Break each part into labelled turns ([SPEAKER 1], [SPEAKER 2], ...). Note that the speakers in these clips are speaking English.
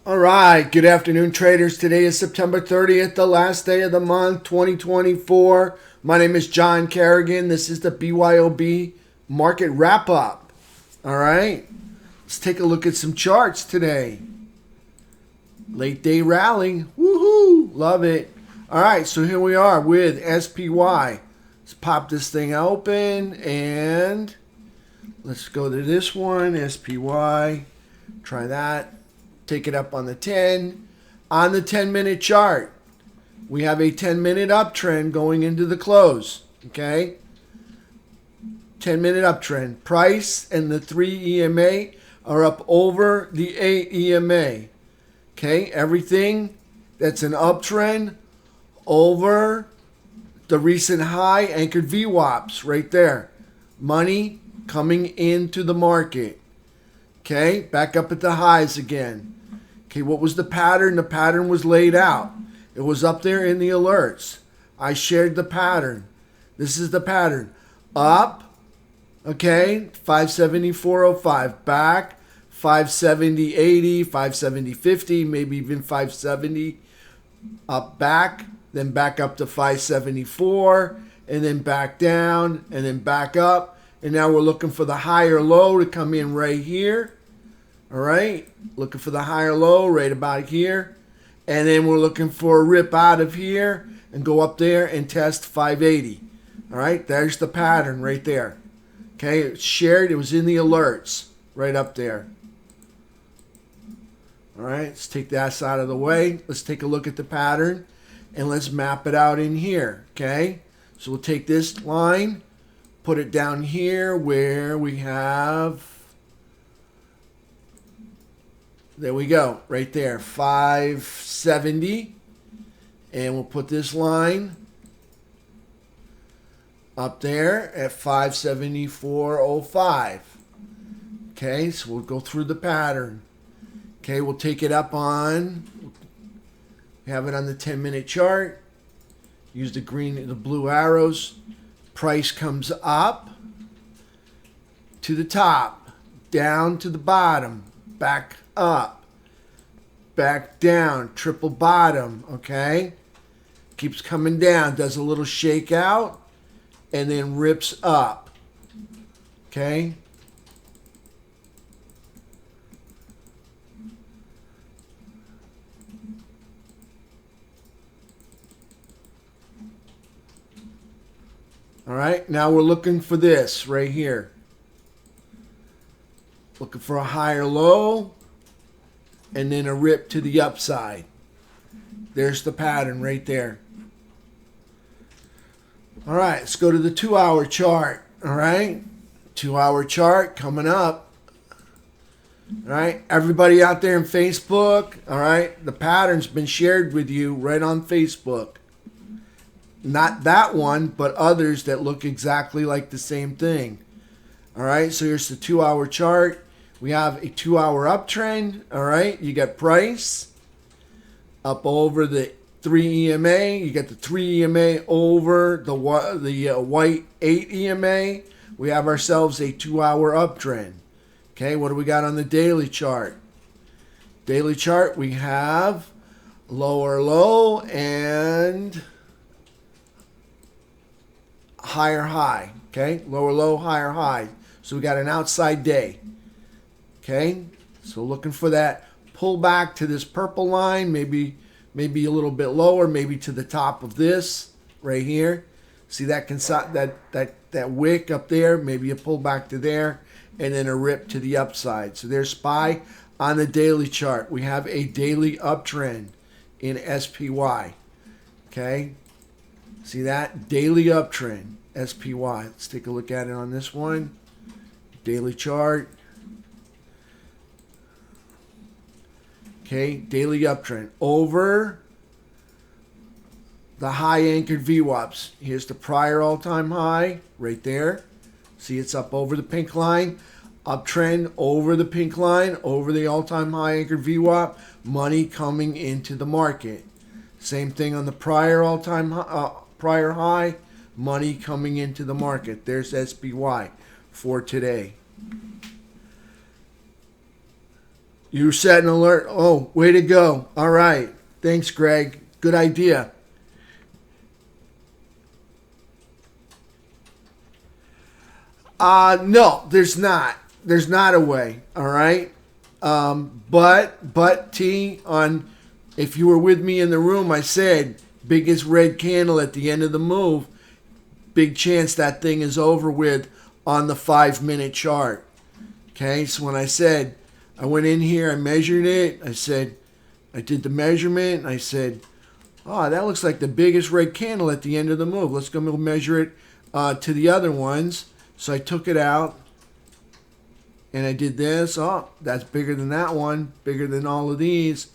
[SPEAKER 1] All right, good afternoon, traders. Today is September 30th, the last day of the month, 2024. My name is John Kerrigan. This is the BYOB Market Wrap Up. All right, let's take a look at some charts today. Late day rally. Woohoo! Love it. All right, so here we are with SPY. Let's pop this thing open and let's go to this one, SPY. Try that. Take it up on the 10. On the 10-minute chart, we have a 10-minute uptrend going into the close. Okay? 10-minute uptrend. Price and the 3 EMA are up over the 8 EMA. Okay? Everything that's an uptrend over the recent high anchored VWAPs right there. Money coming into the market. Okay? Back up at the highs again. Okay, what was the pattern? The pattern was laid out. It was up there in the alerts. I shared the pattern. This is the pattern. Up, okay, 574.05. Back, 570.80, 570.50, maybe even 570. Up, back, then back up to 574, and then back down, and then back up. And now we're looking for the higher low to come in right here. All right, looking for the higher low right about here. And then we're looking for a rip out of here and go up there and test 580. All right, there's the pattern right there. Okay, it's shared. It was in the alerts right up there. All right, let's take that out of the way. Let's take a look at the pattern and let's map it out in here. Okay, so we'll take this line, put it down here where we have... There we go, right there, 570. And we'll put this line up there at 574.05. Okay, so we'll go through the pattern. Okay, we'll take it up on, we have it on the 10-minute chart. Use the green and the blue arrows. Price comes up to the top, down to the bottom, back up, back down, triple bottom, okay? Keeps coming down, does a little shakeout, and then rips up, okay? All right, now we're looking for this right here. Looking for a higher low and then a rip to the upside. There's the pattern right there. All right, let's go to the 2-hour chart. All right, 2-hour chart coming up. All right, everybody out there in Facebook, all right, the pattern's been shared with you right on Facebook. Not that one, but others that look exactly like the same thing. All right, so here's the 2-hour chart. We have a 2-hour uptrend, all right? You got price up over the 3 EMA. You got the 3 EMA over the white 8 EMA. We have ourselves a 2-hour uptrend. Okay, what do we got on the daily chart? Daily chart, we have lower low and higher high. Okay, lower low, higher high. So we got an outside day. Okay, so looking for that pull back to this purple line, maybe a little bit lower, maybe to the top of this right here. See that that wick up there, maybe a pull back to there, and then a rip to the upside. So there's SPY on the daily chart. We have a daily uptrend in SPY. Okay, see that daily uptrend SPY. Let's take a look at it on this one. Daily chart. Okay, daily uptrend over the high anchored VWAPs. Here's the prior all-time high right there. See, it's up over the pink line. Uptrend over the pink line, over the all-time high anchored VWAP. Money coming into the market. Same thing on the prior all-time prior high. Money coming into the market. There's SPY for today. You set an alert. Oh, way to go. All right. Thanks, Greg. Good idea. No, there's not. There's not a way. All right. But T, on, if you were with me in the room, I said biggest red candle at the end of the move. Big chance that thing is over with on the 5-minute chart. Okay. So when I said, I went in here, I measured it. I said, I did the measurement. I said, oh, that looks like the biggest red candle at the end of the move. Let's go measure it to the other ones. So I took it out and I did this. Oh, that's bigger than that one, bigger than all of these.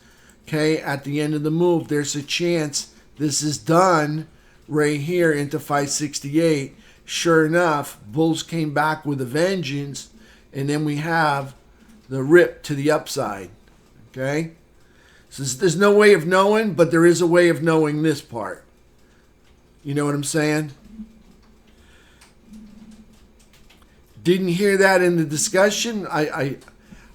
[SPEAKER 1] Okay, at the end of the move, there's a chance this is done right here into 568. Sure enough, bulls came back with a vengeance, and then we have the rip to the upside. Okay, so there's no way of knowing, but there is a way of knowing this part. You know what I'm saying? Didn't hear that in the discussion. I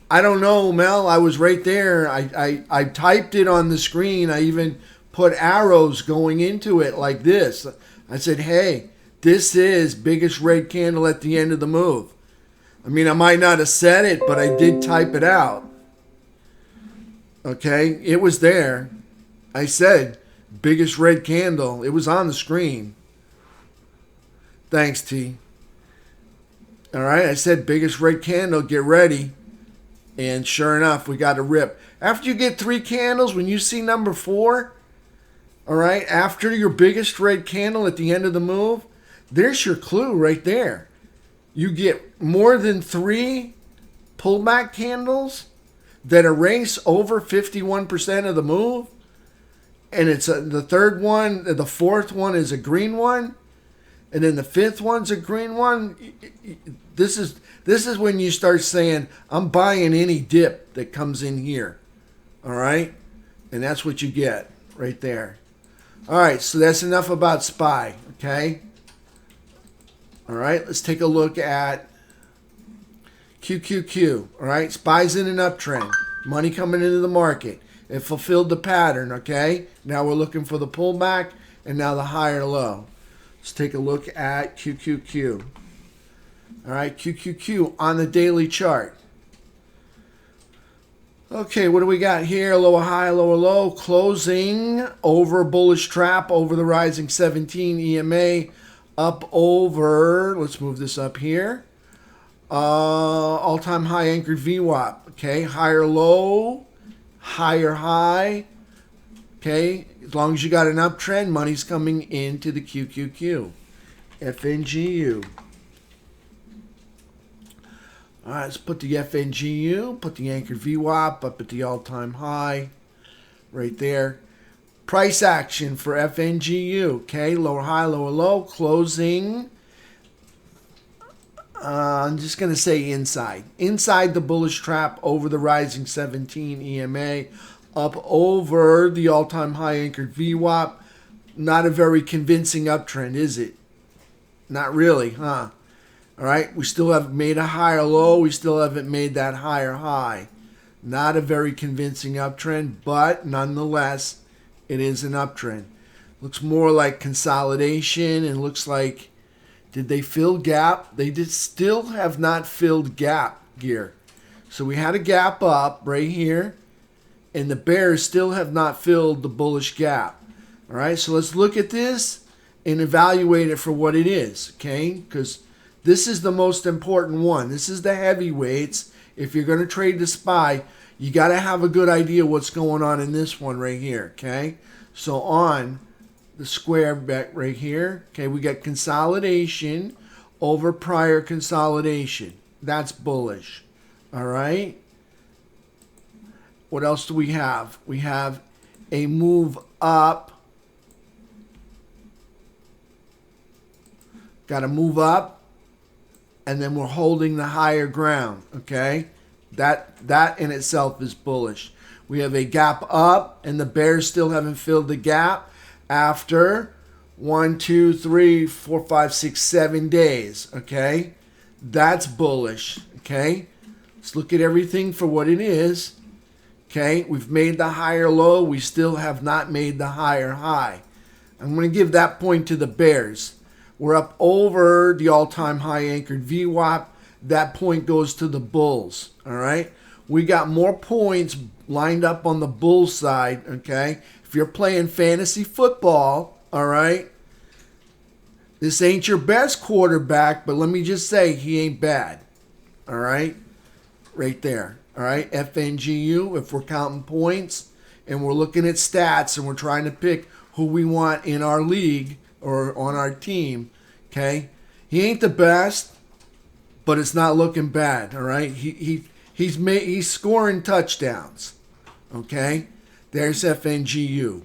[SPEAKER 1] don't know, Mel. I was right there. I typed it on the screen. I even put arrows going into it like this. I said, hey, this is biggest red candle at the end of the move. I mean, I might not have said it, but I did type it out. Okay, it was there. I said biggest red candle. It was on the screen. Thanks, T. All right, I said biggest red candle, get ready. And sure enough, we got a rip. After you get 3 candles, when you see number 4, all right, after your biggest red candle at the end of the move, there's your clue right there. You get more than 3 pullback candles that erase over 51% of the move. And it's the third one, the fourth one is a green one. And then the 5th one's a green one. This is when you start saying, I'm buying any dip that comes in here. All right? And that's what you get right there. All right, so that's enough about SPY, okay? All right, let's take a look at QQQ. All right, SPY's in an uptrend. Money coming into the market. It fulfilled the pattern, okay? Now we're looking for the pullback and now the higher low. Let's take a look at QQQ. All right, QQQ on the daily chart. Okay, what do we got here? Lower high, lower low, closing over bullish trap over the rising 17 EMA, up over, let's move this up here, all-time high anchored VWAP. Okay, higher low, higher high. Okay, as long as you got an uptrend, money's coming into the QQQ. FNGU. All right, let's put the FNGU, put the anchored VWAP up at the all-time high right there. Price action for FNGU. Okay, lower high, lower low, closing. I'm just going to say inside. Inside the bullish trap over the rising 17 EMA. Up over the all-time high anchored VWAP. Not a very convincing uptrend, is it? Not really, huh? All right, we still haven't made a higher low. We still haven't made that higher high. Not a very convincing uptrend, but nonetheless, it is an uptrend. Looks more like consolidation and looks like, did they fill gap? They still have not filled gap gear. So we had a gap up right here. And the bears still have not filled the bullish gap. All right, so let's look at this and evaluate it for what it is, okay? Because this is the most important one. This is the heavyweights. If you're going to trade the SPY, you got to have a good idea what's going on in this one right here, okay? So on the square bet right here, okay, we got consolidation over prior consolidation. That's bullish, all right? What else do we have? We have a move up. Got to move up. And then we're holding the higher ground. Okay? That in itself is bullish. We have a gap up. And the bears still haven't filled the gap after 1, 2, 3, 4, 5, 6, 7 days. Okay? That's bullish. Okay? Let's look at everything for what it is. Okay, we've made the higher low. We still have not made the higher high. I'm going to give that point to the bears. We're up over the all-time high anchored VWAP. That point goes to the bulls. All right, we got more points lined up on the bull side. Okay, if you're playing fantasy football, all right, this ain't your best quarterback, but let me just say he ain't bad. All right, right there. All right, FNGU, if we're counting points and we're looking at stats and we're trying to pick who we want in our league or on our team, okay? He ain't the best, but it's not looking bad, all right? He's scoring touchdowns, okay? There's FNGU.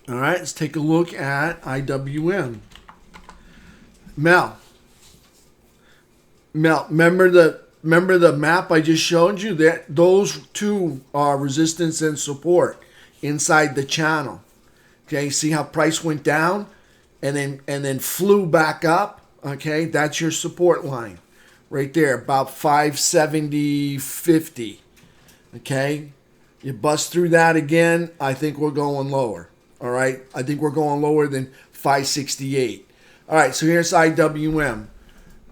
[SPEAKER 1] All right, let's take a look at IWM. Mel, remember the map I just showed you? That those two are resistance and support inside the channel. Okay, see how price went down and then flew back up? Okay, that's your support line right there, about 570.50. Okay, you bust through that again, I think we're going lower. All right, I think we're going lower than 568. All right, so here's IWM.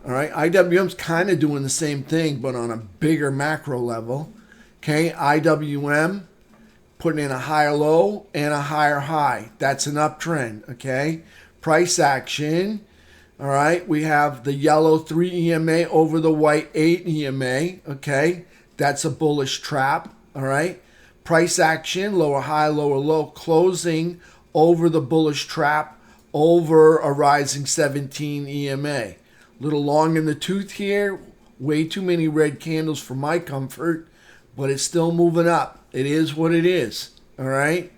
[SPEAKER 1] All right, IWM's kind of doing the same thing, but on a bigger macro level. Okay, IWM putting in a higher low and a higher high. That's an uptrend. Okay, price action. All right, we have the yellow 3 EMA over the white 8 EMA. Okay, that's a bullish trap. All right, price action, lower high, lower low, closing over the bullish trap over a rising 17 EMA. Little long in the tooth here. Way too many red candles for my comfort, but it's still moving up. It is what it is. All right.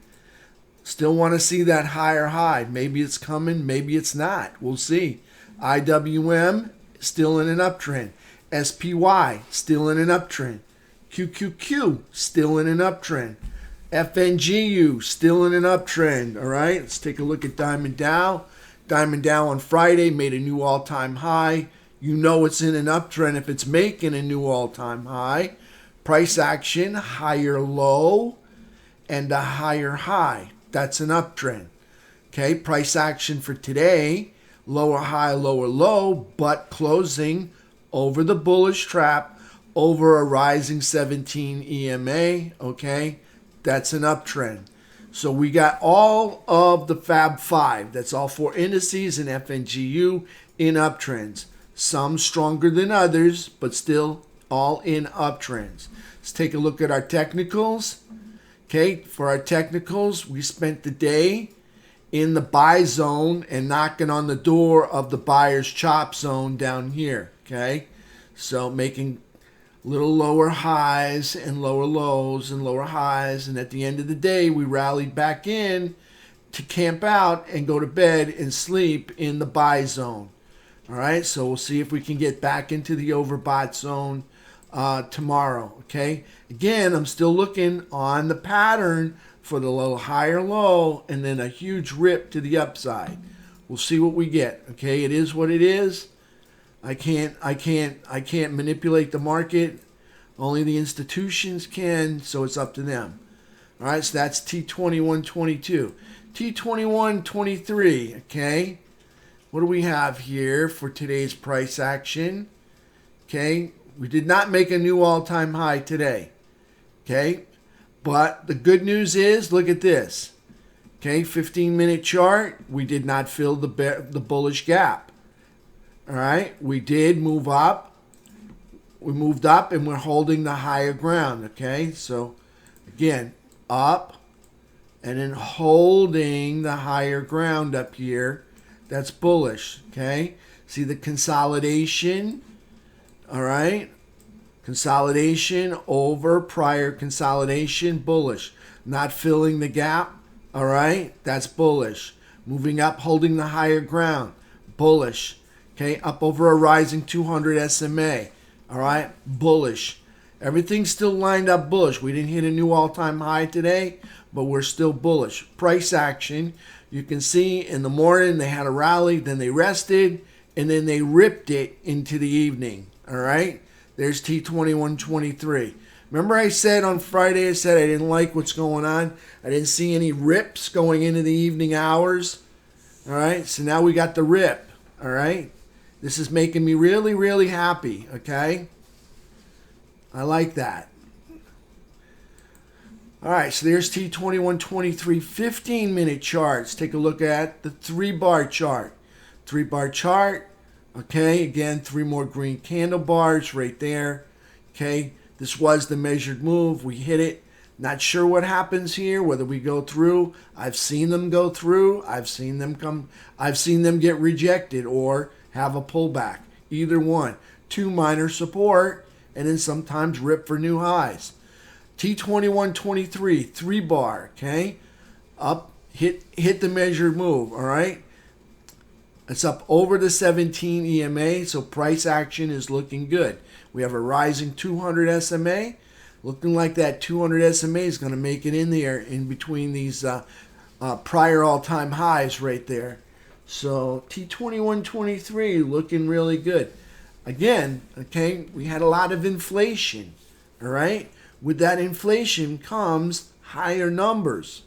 [SPEAKER 1] Still want to see that higher high. Maybe it's coming. Maybe it's not. We'll see. IWM still in an uptrend. SPY still in an uptrend. QQQ still in an uptrend. FNGU still in an uptrend. All right. Let's take a look at Diamond Dow. Diamond Dow on Friday made a new all-time high. You know it's in an uptrend if it's making a new all-time high. Price action, higher low and a higher high. That's an uptrend. Okay, price action for today, lower high, lower low, but closing over the bullish trap, over a rising 17 EMA. Okay, that's an uptrend. So we got all of the Fab 5. That's all 4 indices in FNGU in uptrends. Some stronger than others, but still all in uptrends. Let's take a look at our technicals. Okay, for our technicals, we spent the day in the buy zone and knocking on the door of the buyer's chop zone down here. Okay, so making little lower highs and lower lows and lower highs. And at the end of the day, we rallied back in to camp out and go to bed and sleep in the buy zone. All right, so we'll see if we can get back into the overbought zone tomorrow. Okay, again, I'm still looking on the pattern for the little higher low and then a huge rip to the upside. We'll see what we get. Okay, it is what it is. I can't manipulate the market. Only the institutions can, so it's up to them. All right, so that's T21.22. T21.23, okay? What do we have here for today's price action? Okay, we did not make a new all-time high today. Okay, but the good news is, look at this. Okay, 15-minute chart, we did not fill the bullish gap. All right, we did move up. We moved up and we're holding the higher ground. Okay, so again, up and then holding the higher ground up here. That's bullish. Okay, see the consolidation. All right, consolidation over prior consolidation, bullish. Not filling the gap. All right, that's bullish. Moving up, holding the higher ground, bullish. Okay, up over a rising 200 SMA. All right, bullish. Everything's still lined up bullish. We didn't hit a new all-time high today, but we're still bullish. Price action, you can see in the morning they had a rally, then they rested, and then they ripped it into the evening. All right, there's T21.23. Remember I said on Friday, I said I didn't like what's going on. I didn't see any rips going into the evening hours. All right, so now we got the rip. All right, this is making me really, really happy. Okay, I like that. All right, so there's T2123 15-minute charts. Take a look at the 3-bar chart. 3-bar chart. Okay, again, 3 more green candle bars right there. Okay, this was the measured move. We hit it. Not sure what happens here, whether we go through. I've seen them go through. I've seen them get rejected or have a pullback. Either one. 2 minor support and then sometimes rip for new highs. T2123 3-bar, okay? Up, hit the measured move, all right? It's up over the 17 EMA, so price action is looking good. We have a rising 200 SMA. Looking like that 200 SMA is going to make it in there in between these prior all-time highs right there. So T2123 looking really good. Again, okay, we had a lot of inflation, all right? With that inflation comes higher numbers,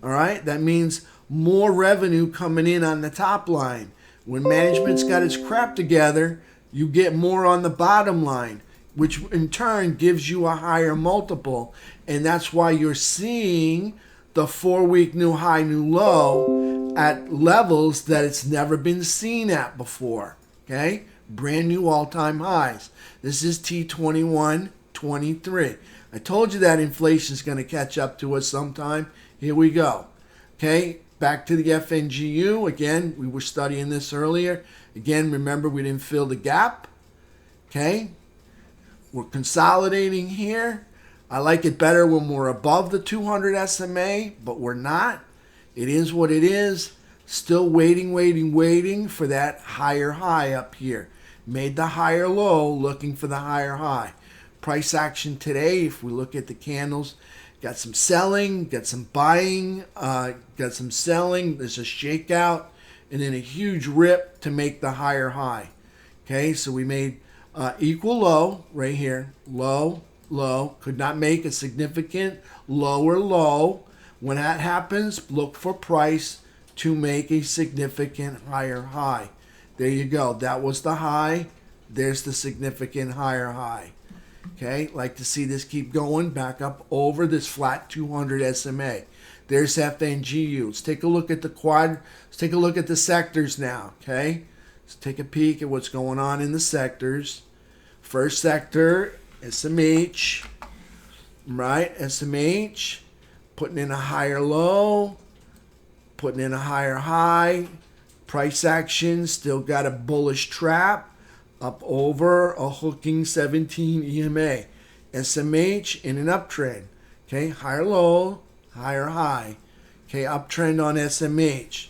[SPEAKER 1] all right? That means more revenue coming in on the top line. When management's got its crap together, you get more on the bottom line, which in turn gives you a higher multiple. And that's why you're seeing the 4-week new high, new low at levels that it's never been seen at before. Okay? Brand new all-time highs. This is T2123. I told you that inflation is going to catch up to us sometime. Here we go. Okay? Back to the FNGU. Again, we were studying this earlier. Again, remember we didn't fill the gap. Okay? We're consolidating here. I like it better when we're above the 200 SMA, but we're not. It is what it is. Still waiting for that higher high up here. Made the higher low, looking for the higher high. Price action today, if we look at the candles, got some selling, got some buying, got some selling. There's a shakeout, and then a huge rip to make the higher high. Okay, so we made equal low right here. Low, low. Could not make a significant lower low. When that happens, look for price to make a significant higher high. There you go. That was the high. There's the significant higher high. Okay, like to see this keep going back up over this flat 200 SMA. There's FNGU. Let's take a look at the quad. Let's take a look at the sectors now. Okay, let's take a peek at what's going on in the sectors. First sector, SMH. Right, SMH. Putting in a higher low. Putting in a higher high. Price action still got a bullish trap. Up over a hooking 17 EMA. SMH in an uptrend. Okay, higher low, higher high. Okay, uptrend on SMH.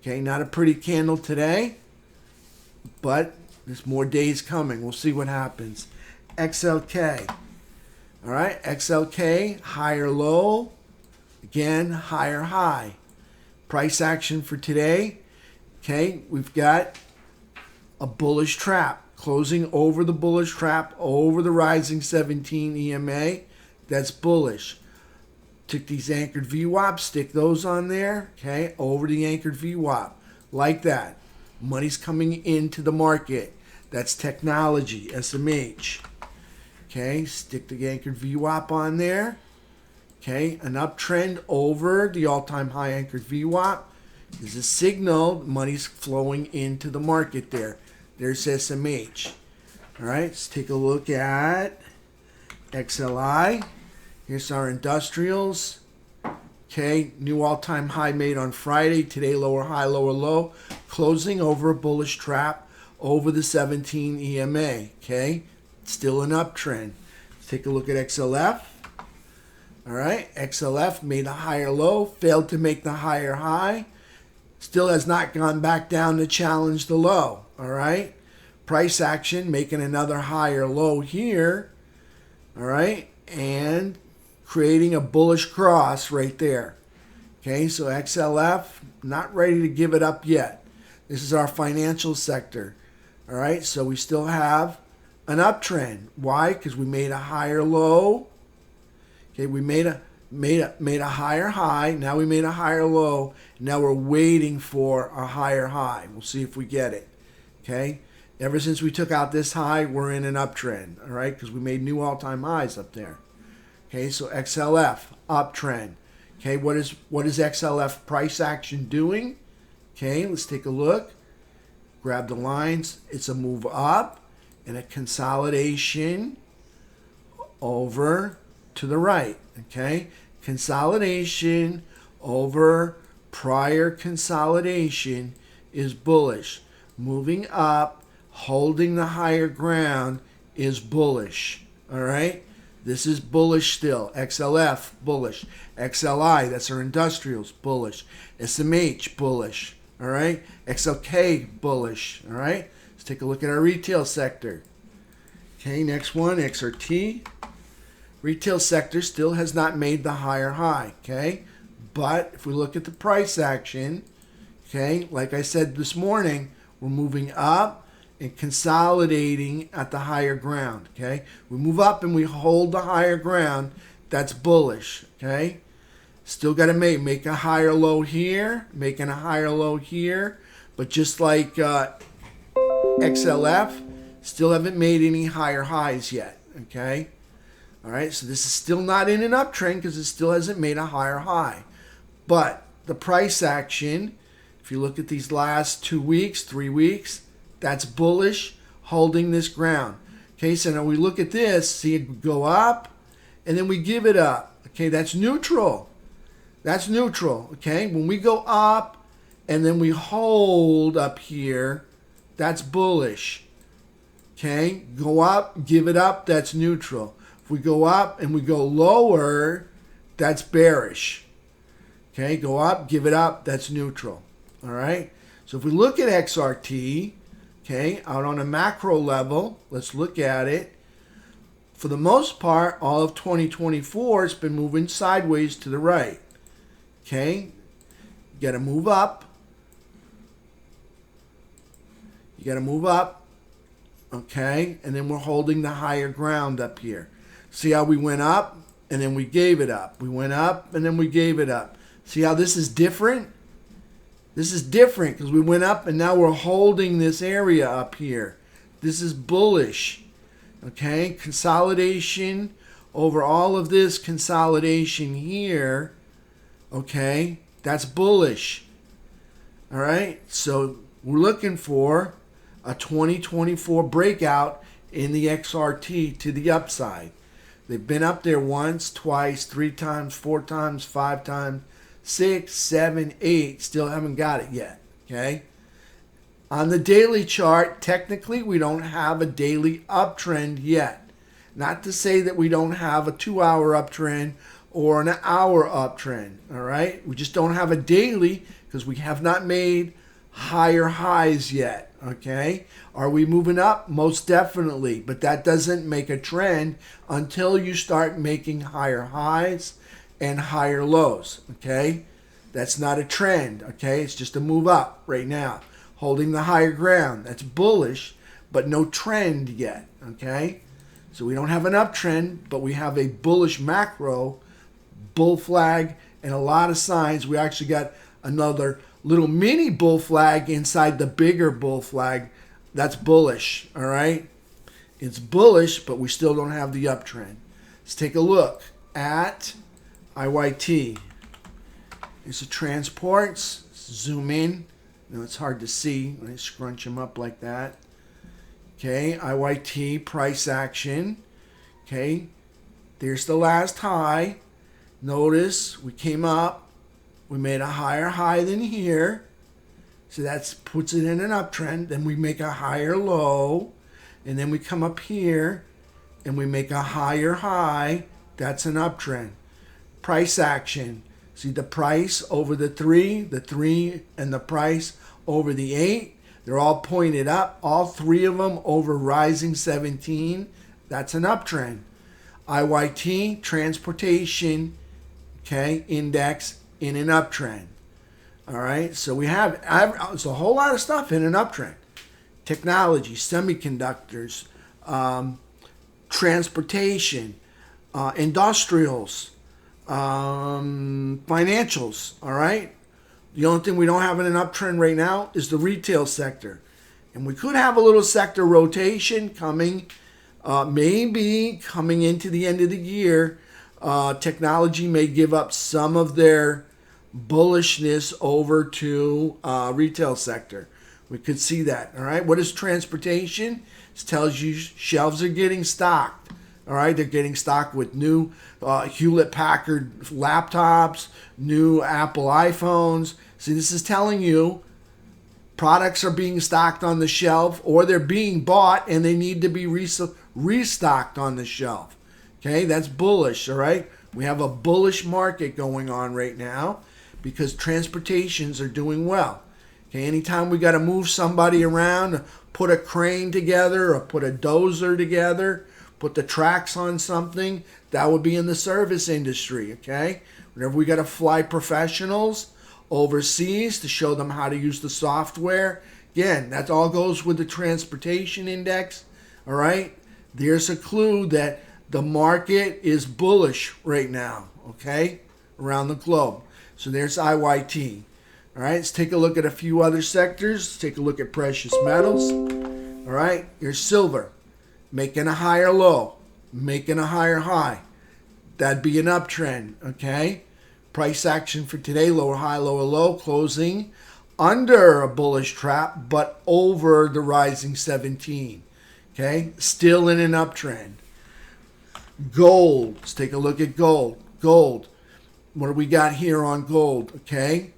[SPEAKER 1] Okay, not a pretty candle today, but there's more days coming. We'll see what happens. XLK. All right, XLK, higher low, again, higher high. Price action for today. Okay, we've got a bullish trap. Closing over the bullish trap, over the rising 17 EMA. That's bullish. Took these anchored VWAP, stick those on there. Okay, over the anchored VWAP. Like that. Money's coming into the market. That's technology, SMH. Okay, stick the anchored VWAP on there. Okay, an uptrend over the all-time high anchored VWAP is a signal money's flowing into the market there. There's SMH. All right, let's take a look at XLI. Here's our industrials. Okay, new all-time high made on Friday. Today, lower high, lower low. Closing over a bullish trap over the 17 EMA. Okay, still an uptrend. Let's take a look at XLF. All right, XLF made a higher low, failed to make the higher high. Still has not gone back down to challenge the low. All right, price action making another higher low here. All right, and creating a bullish cross right there. Okay, so XLF not ready to give it up yet. This is our financial sector. All right, so we still have an uptrend. Why? Because we made a higher low Okay, we made a higher high. Now we made a higher low. Now we're waiting for a higher high. We'll see if we get it. Okay, ever since we took out this high, we're in an uptrend. All right, because we made new all-time highs up there. Okay, so XLF uptrend. Okay, what is XLF price action doing? Okay, let's take a look. Grab the lines. It's a move up and a consolidation over to the right. Okay, consolidation over prior consolidation is bullish. Moving up, holding the higher ground is bullish. All right, this is bullish still. XLF bullish. XLI, that's our industrials, bullish. SMH bullish. All right, XLK bullish. All right, let's take a look at our retail sector. Okay, next one, XRT. Retail sector still has not made the higher high. Okay, but if we look at the price action, okay, like I said this morning, we're moving up and consolidating at the higher ground. Okay, we move up and we hold the higher ground. That's bullish. Okay. Still got to make a higher low here, making a higher low here. But just like XLF, still haven't made any higher highs yet. Okay? All right, so this is still not in an uptrend because it still hasn't made a higher high. But the price action, if you look at these last 2 weeks, 3 weeks, that's bullish, holding this ground. Okay, so now we look at this, see it go up, and then we give it up. Okay, that's neutral. That's neutral, okay? When we go up and then we hold up here, that's bullish, okay? Go up, give it up, that's neutral. If we go up and we go lower, that's bearish, okay? Go up, give it up, that's neutral, all right? So if we look at XRT, okay, out on a macro level, let's look at it. For the most part, all of 2024, it's been moving sideways to the right. Okay, you got to move up. You got to move up. Okay, and then we're holding the higher ground up here. See how we went up and then we gave it up. We went up and then we gave it up. See how this is different? This is different because we went up and now we're holding this area up here. This is bullish. Okay, consolidation over all of this consolidation here. Okay, that's bullish. All right, so we're looking for a 2024 breakout in the XRT to the upside. They've been up there once, twice, 3 times, 4 times, 5 times, 6, 7, 8. Still haven't got it yet. Okay. On the daily chart, technically, we don't have a daily uptrend yet. Not to say that we don't have a 2-hour uptrend or an hour uptrend, all right? We just don't have a daily because we have not made higher highs yet, okay? Are we moving up? Most definitely, but that doesn't make a trend until you start making higher highs and higher lows, okay? That's not a trend, okay? It's just a move up right now, holding the higher ground. That's bullish, but no trend yet, okay? So we don't have an uptrend, but we have a bullish macro, bull flag, and a lot of signs. We actually got another little mini bull flag inside the bigger bull flag. That's bullish, all right? It's bullish, but we still don't have the uptrend. Let's take a look at IYT. It's the transports. Zoom in. You know, it's hard to see when I scrunch them up like that. Okay, IYT price action. Okay, there's the last high. Notice we came up, we made a higher high than here. So that puts it in an uptrend. Then we make a higher low, and then we come up here and we make a higher high. That's an uptrend. Price action. See the price over the 3 and the price over the 8. They're all pointed up. All 3 of them over rising 17. That's an uptrend. IYT, transportation, okay, index in an uptrend. All right, so we have it's a whole lot of stuff in an uptrend. Technology, semiconductors, transportation, industrials, financials, all right? The only thing we don't have in an uptrend right now is the retail sector. And we could have a little sector rotation coming, maybe coming into the end of the year. Technology may give up some of their bullishness over to retail sector. We could see that, all right? What is transportation? It tells you shelves are getting stocked, all right? They're getting stocked with new Hewlett-Packard laptops, new Apple iPhones. See, this is telling you products are being stocked on the shelf, or they're being bought and they need to be restocked on the shelf. Okay, that's bullish, all right? We have a bullish market going on right now because transportations are doing well. Okay, anytime we got to move somebody around, put a crane together or put a dozer together, put the tracks on something, that would be in the service industry, okay? Whenever we got to fly professionals overseas to show them how to use the software, again, that all goes with the transportation index, all right? There's a clue that the market is bullish right now, okay, around the globe. So there's IYT. All right, let's take a look at a few other sectors. Let's take a look at precious metals. All right, here's silver, making a higher low, making a higher high. That'd be an uptrend, okay? Price action for today, lower high, lower low, closing under a bullish trap, but over the rising 17, okay? Still in an uptrend. Gold, let's take a look at gold. Gold, what do we got here on gold, okay?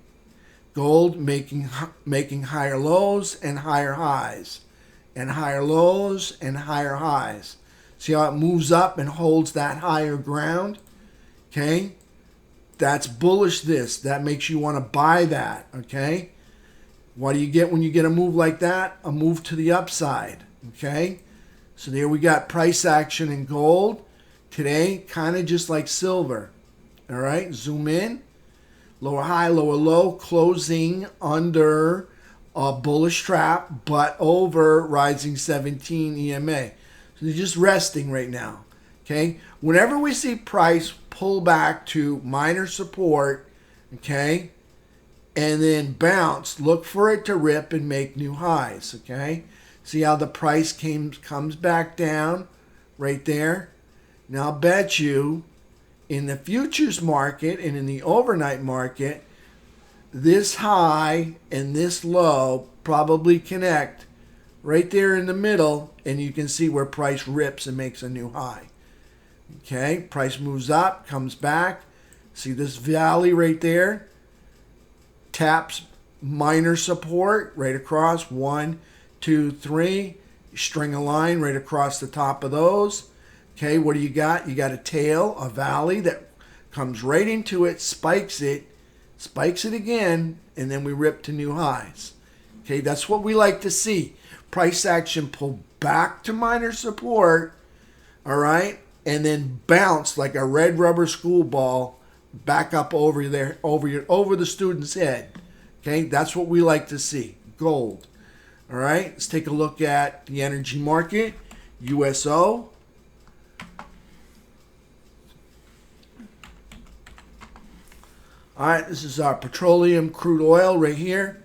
[SPEAKER 1] Gold making higher lows and higher highs, and higher lows and higher highs. See how it moves up and holds that higher ground, okay? That's bullish this. That makes you want to buy that, okay? What do you get when you get a move like that? A move to the upside, okay? So there we got price action in gold. Today, kind of just like silver. All right, zoom in. Lower high, lower low, closing under a bullish trap, but over rising 17 EMA. So they're just resting right now. Okay, whenever we see price pull back to minor support, okay, and then bounce, look for it to rip and make new highs. Okay, see how the price comes back down right there. Now, I'll bet you in the futures market and in the overnight market, this high and this low probably connect right there in the middle, and you can see where price rips and makes a new high. Okay, price moves up, comes back. See this valley right there? Taps minor support right across. 1, 2, 3. String a line right across the top of those. Okay, what do you got? You got a tail, a valley that comes right into it, spikes it again, and then we rip to new highs. Okay, that's what we like to see. Price action pull back to minor support, all right, and then bounce like a red rubber school ball back up over there, over the student's head. Okay, that's what we like to see. Gold. All right, let's take a look at the energy market. USO. All right, this is our petroleum crude oil right here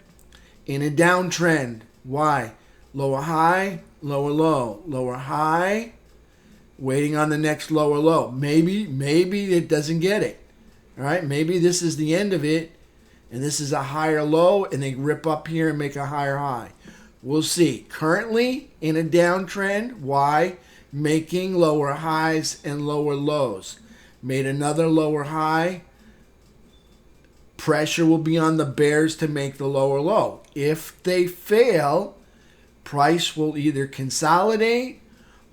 [SPEAKER 1] in a downtrend. Why? Lower high, lower low, lower high, waiting on the next lower low. Maybe it doesn't get it. All right, maybe this is the end of it, and this is a higher low, and they rip up here and make a higher high. We'll see. Currently in a downtrend. Why? Making lower highs and lower lows. Made another lower high. Pressure will be on the bears to make the lower low. If they fail, price will either consolidate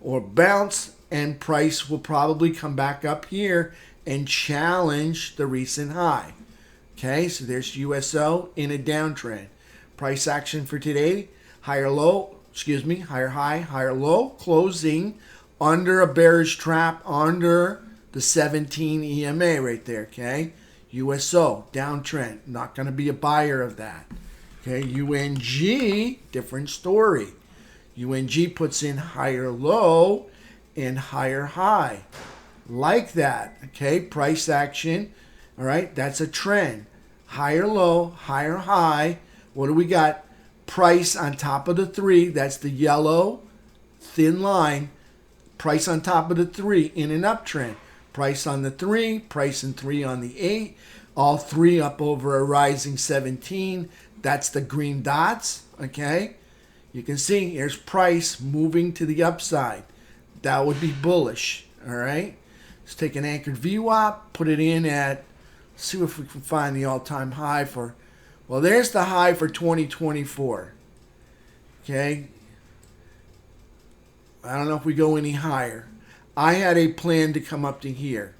[SPEAKER 1] or bounce, and price will probably come back up here and challenge the recent high. Okay, so there's USO in a downtrend. Price action for today, higher high, higher low, closing under a bearish trap under the 17 EMA right there, okay? USO, downtrend. Not going to be a buyer of that. Okay, UNG, different story. UNG puts in higher low and higher high. like that. Okay, price action. All right, that's a trend. Higher low, higher high. What do we got? Price on top of the 3. That's the yellow thin line. Price on top of the 3 in an uptrend. Price on the 3, price and 3 on the 8. All 3 up over a rising 17. That's the green dots. Okay, you can see here's price moving to the upside. That would be bullish. All right, let's take an anchored VWAP, put it in at, see if we can find the all-time high for, well, there's the high for 2024. Okay, I don't know if we go any higher. I had a plan to come up to here.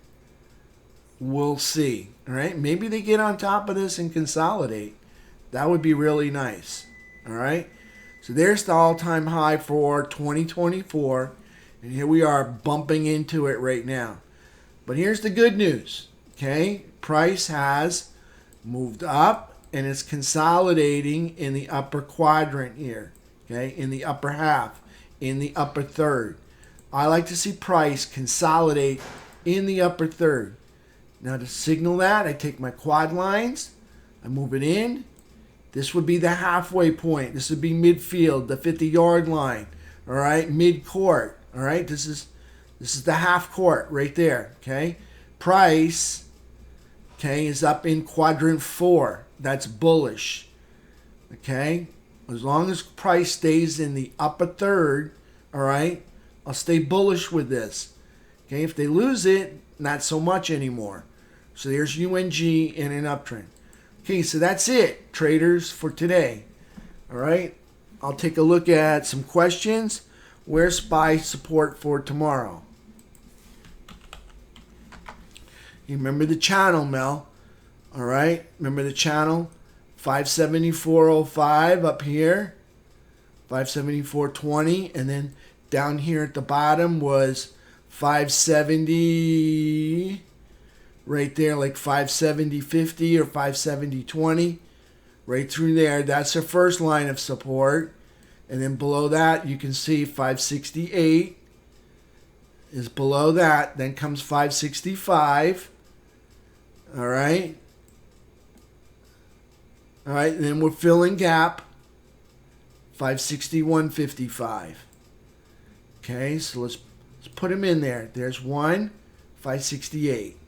[SPEAKER 1] We'll see. All right, maybe they get on top of this and consolidate. That would be really nice. All right, so there's the all-time high for 2024, and here we are bumping into it right now. But here's the good news. Okay, price has moved up and it's consolidating in the upper quadrant here. Okay, in the upper half, in the upper third. I like to see price consolidate in the upper third. Now to signal that, I take my quad lines, I move it in. This would be the halfway point. This would be midfield, the 50-yard line. All right, mid-court. All right, this is the half court right there. Okay, price, okay, is up in quadrant 4. That's bullish. Okay, as long as price stays in the upper third, all right, I'll stay bullish with this. Okay, if they lose it, not so much anymore. So there's UNG in an uptrend. Okay, so that's it, traders, for today. All right, I'll take a look at some questions. Where's SPY support for tomorrow? You remember the channel, Mel. All right, remember the channel? 574.05 up here, 574.20, and then down here at the bottom was 570, right there, like 570.50 or 570.20, right through there. That's the first line of support. And then below that, you can see 568 is below that. Then comes 565. All right. All right, and then we're filling gap, 561.55. Okay, so let's put them in there. There's one, 568.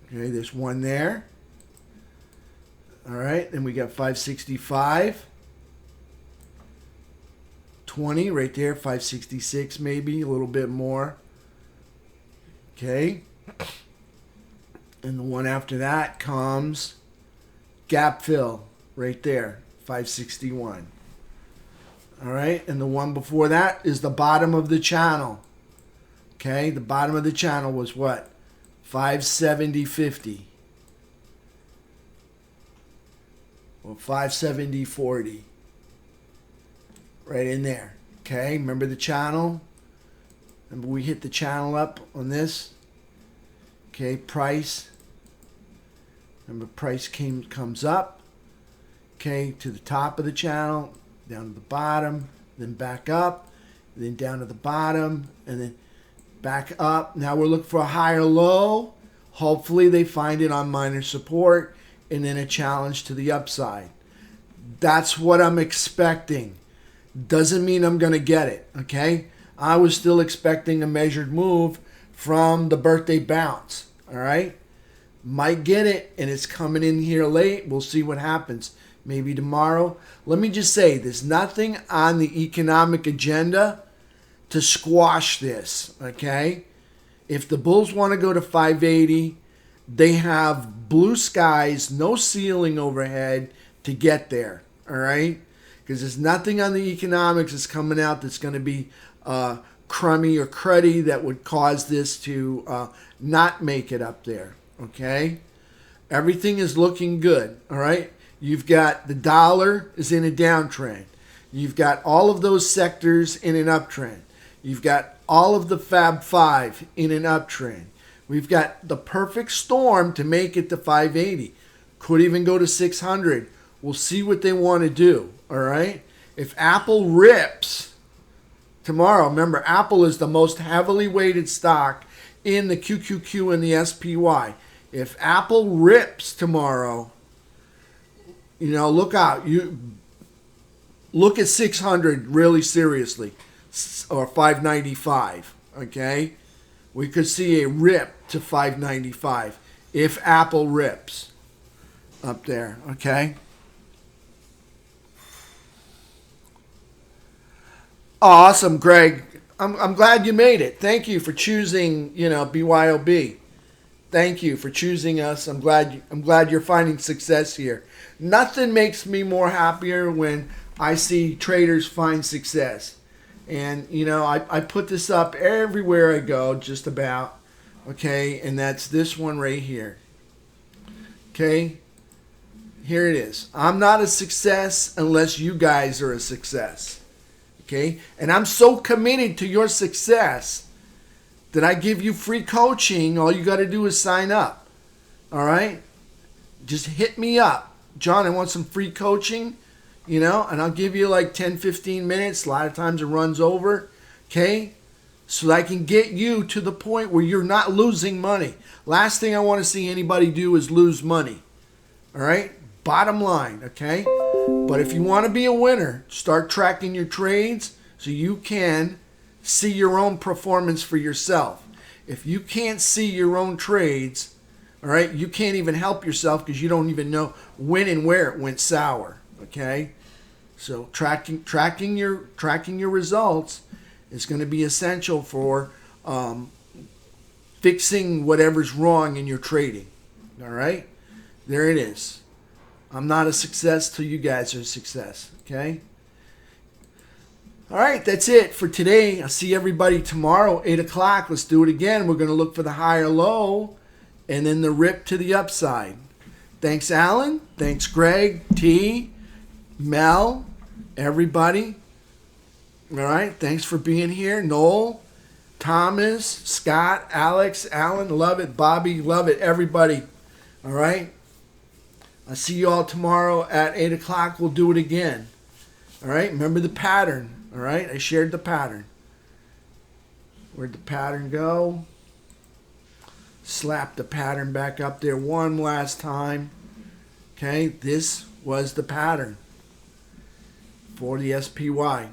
[SPEAKER 1] Okay, there's one there. All right, then we got 565. 20 right there, 566 maybe, a little bit more. Okay. And the one after that comes gap fill right there, 561. All right, and the one before that is the bottom of the channel. Okay, the bottom of the channel was what? 570.50. Well, 570.40. Right in there. Okay, remember the channel? Remember we hit the channel up on this? Okay, price. Remember price comes up. Okay, to the top of the channel, down to the bottom, then back up, then down to the bottom, and then back up. Now we're looking for a higher low. Hopefully they find it on minor support, and then a challenge to the upside. That's what I'm expecting. Doesn't mean I'm going to get it, okay? I was still expecting a measured move from the birthday bounce, all right? Might get it, and it's coming in here late. We'll see what happens. Maybe tomorrow. Let me just say, there's nothing on the economic agenda to squash this, okay? If the bulls want to go to 580, they have blue skies, no ceiling overhead to get there, all right? Because there's nothing on the economics that's coming out that's going to be crummy or cruddy that would cause this to not make it up there, okay? Everything is looking good, all right? You've got the dollar is in a downtrend. You've got all of those sectors in an uptrend. You've got all of the Fab 5 in an uptrend. We've got the perfect storm to make it to 580. Could even go to 600. We'll see what they want to do, all right? If Apple rips tomorrow. Remember, Apple is the most heavily weighted stock in the QQQ and the SPY. If Apple rips tomorrow, look out. You look at 600 really seriously, or 595. Okay, we could see a rip to 595 if Apple rips up there. Okay. Awesome, Greg. I'm glad you made it. Thank you for choosing, BYOB. Thank you for choosing us. I'm glad you're finding success here. Nothing makes me more happier when I see traders find success. And I put this up everywhere I go, just about. Okay, and that's this one right here. Okay, here it is. I'm not a success unless you guys are a success. Okay, and I'm so committed to your success that I give you free coaching. All you got to do is sign up. All right, just hit me up. John, I want some free coaching, and I'll give you like 10, 15 minutes. A lot of times it runs over, okay? So that I can get you to the point where you're not losing money. Last thing I want to see anybody do is lose money, all right? Bottom line, okay? But if you want to be a winner, start tracking your trades so you can see your own performance for yourself. If you can't see your own trades, all right, you can't even help yourself because you don't even know when and where it went sour, okay? So tracking your results is going to be essential for fixing whatever's wrong in your trading, all right? There it is. I'm not a success till you guys are a success, okay? All right, that's it for today. I'll see everybody tomorrow, 8 o'clock. Let's do it again. We're going to look for the higher low and then the rip to the upside. Thanks, Alan. Thanks, Greg, T, Mel, everybody. All right, thanks for being here. Noel, Thomas, Scott, Alex, Alan, love it. Bobby, love it. Everybody, all right? I'll see you all tomorrow at 8 o'clock. We'll do it again. All right? Remember the pattern. All right? I shared the pattern. Where'd the pattern go? Slap the pattern back up there one last time. Okay? This was the pattern for the SPY.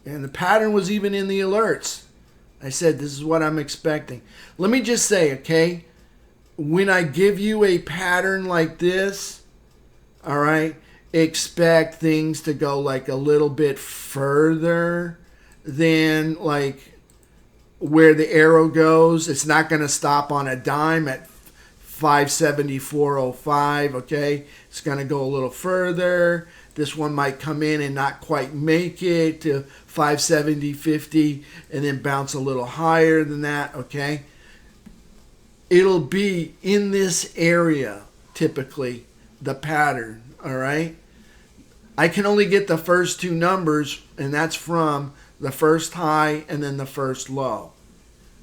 [SPEAKER 1] And the pattern was even in the alerts. I said, this is what I'm expecting. Let me just say, okay? When I give you a pattern like this, all right, expect things to go like a little bit further than like where the arrow goes. It's not going to stop on a dime at 574.05, okay? It's going to go a little further. This one might come in and not quite make it to 570.50 and then bounce a little higher than that, okay? It'll be in this area, typically, the pattern, all right? I can only get the first two numbers, and that's from the first high and then the first low,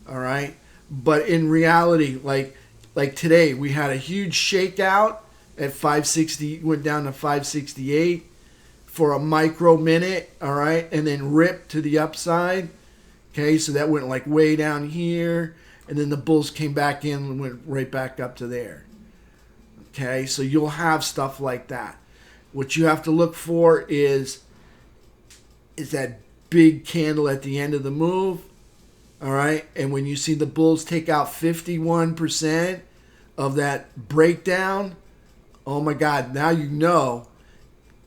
[SPEAKER 1] all right? But in reality, like today, we had a huge shakeout at 560, went down to 568 for a micro minute, all right? And then ripped to the upside, okay? So that went like way down here. And then the bulls came back in and went right back up to there. Okay, so you'll have stuff like that. What you have to look for is that big candle at the end of the move. All right, and when you see the bulls take out 51% of that breakdown, oh my God, now you know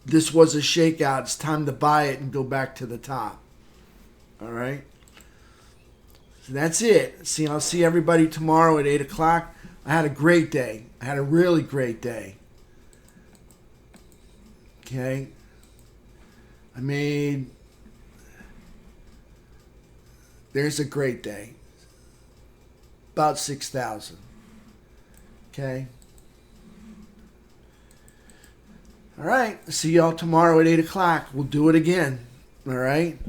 [SPEAKER 1] this was a shakeout. It's time to buy it and go back to the top. All right. That's it. I'll see everybody tomorrow at 8 o'clock. I had a great day. I had a really great day. Okay. There's a great day. About 6,000. Okay. All right. See y'all tomorrow at 8 o'clock. We'll do it again. All right.